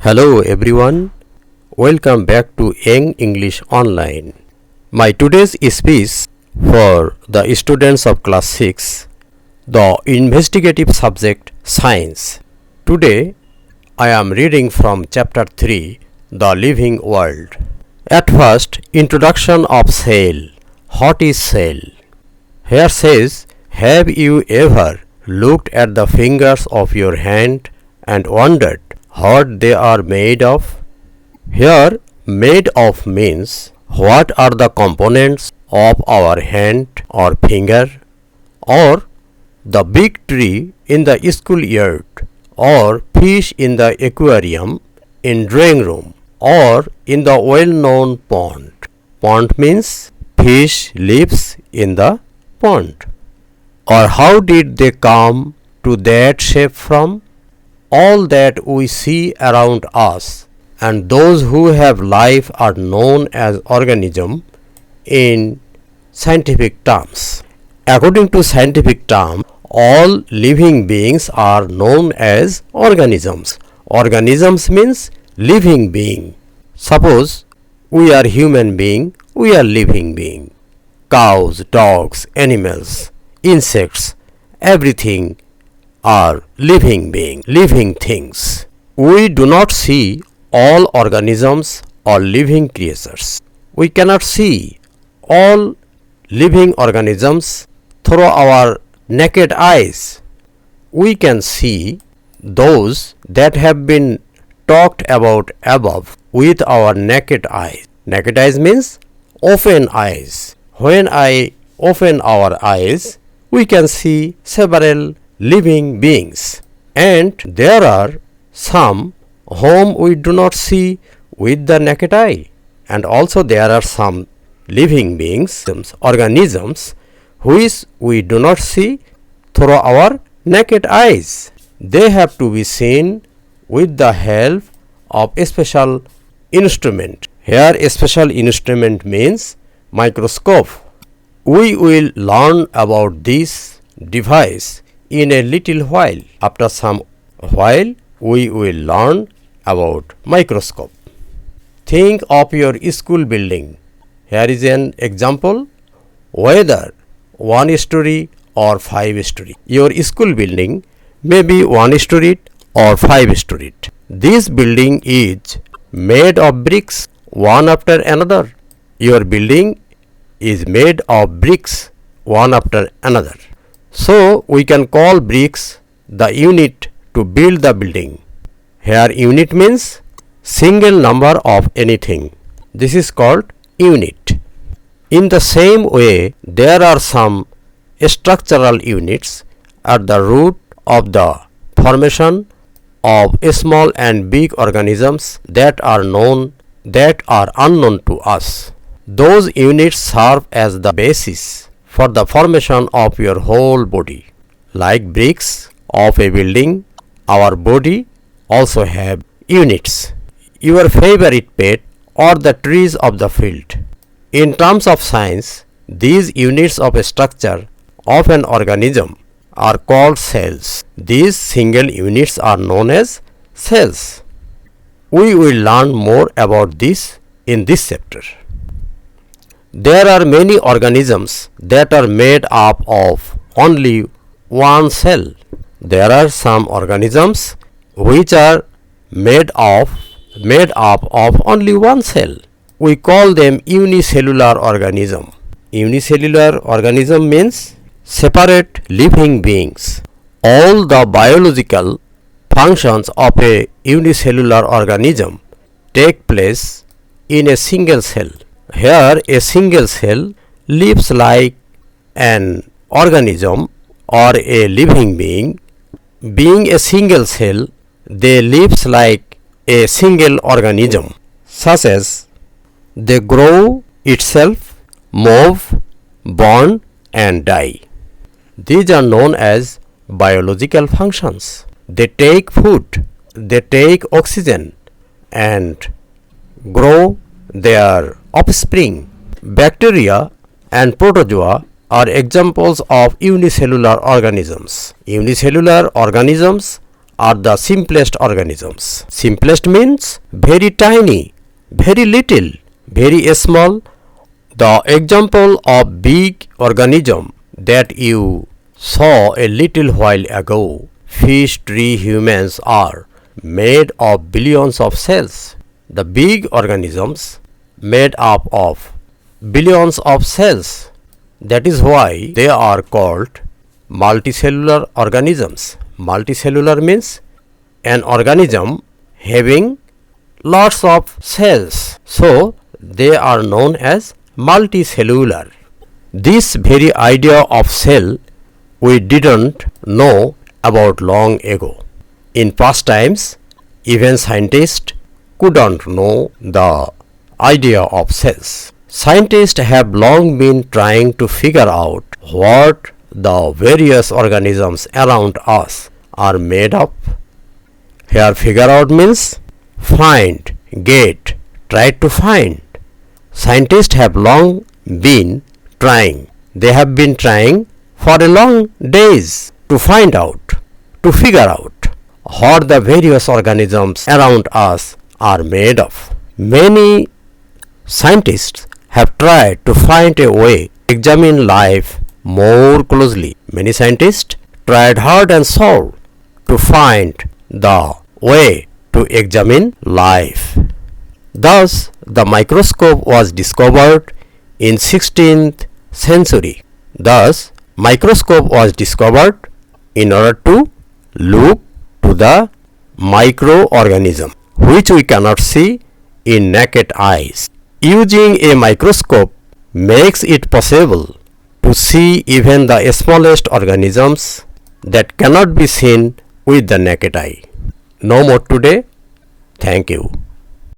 Hello everyone, welcome back to Young English Online. My today's speech for the students of Class 6, the investigative subject Science. Today I am reading from Chapter-3, The Living World. At first, introduction of cell. What is cell? Here says, have you ever looked at the fingers of your hand and wondered what they are made of? Here, made of means what are the components of our hand or finger, or the big tree in the schoolyard, or fish in the aquarium, in drawing room, or in the well-known pond. Pond means fish lives in the pond. Or how did they come to that shape from? All that we see around us and those who have life are known as organism in scientific terms. According to scientific term, all living beings are known as organisms. Organisms means living being. Suppose we are human being, we are living being. Cows, dogs, animals, insects, everything are living beings, living things. We do not see all organisms or living creatures. We cannot see all living organisms through our naked eyes. We can see those that have been talked about above with our naked eyes. Naked eyes means open eyes. When I open our eyes, we can see several living beings, and there are some whom we do not see with the naked eye, and also there are some living beings, organisms, which we do not see through our naked eyes. They have to be seen with the help of a special instrument. Here a special instrument means microscope. We will learn about this device in a little while. After some while, we will learn about microscope. Think of your school building. Here is an example. Whether 1 story or 5 story. Your school building may be 1 story or 5 story. This building is made of bricks one after another. Your building is made of bricks one after another. So we can call bricks the unit to build the building. Here unit means single number of anything. This is called unit. In the same way, there are some structural units at the root of the formation of small and big organisms that are unknown to us. Those units serve as the basis for the formation of your whole body. Like bricks of a building, our body also have units. Your favorite pet or the trees of the field. In terms of science, these units of a structure of an organism are called cells. These single units are known as cells. We will learn more about this in this chapter. There are many organisms that are made up of only one cell. There are some organisms which are made up of only one cell. We call them unicellular organism. Unicellular organism means separate living beings. All the biological functions of a unicellular organism take place in a single cell. Here a single cell lives like an organism or a living being. Being a single cell, they lives like a single organism, such as they grow itself, move, born and die. These are known as biological functions. They take food, they take oxygen and grow their offspring. Bacteria and protozoa are examples of unicellular organisms. Unicellular organisms are the simplest organisms. Simplest means very tiny, very little, very small. The example of big organism that you saw a little while ago, fish, tree, humans, are made of billions of cells. The big organisms made up of billions of cells. That is why they are called multicellular organisms. Multicellular means an organism having lots of cells. So they are known as multicellular. This very idea of cell we didn't know about long ago. In past times, even scientists couldn't know the idea of cells. Scientists have long been trying to figure out what the various organisms around us are made of. Here figure out means find, get, try to find. Scientists have long been trying. They have been trying for a long days to find out, to figure out what the various organisms around us are made of. Many scientists have tried to find a way to examine life more closely. Many scientists tried hard and soul to find the way to examine life. Thus, the microscope was discovered in 16th century. Thus, microscope was discovered in order to look to the microorganism which we cannot see in naked eyes. Using a microscope makes it possible to see even the smallest organisms that cannot be seen with the naked eye. No more today. Thank you.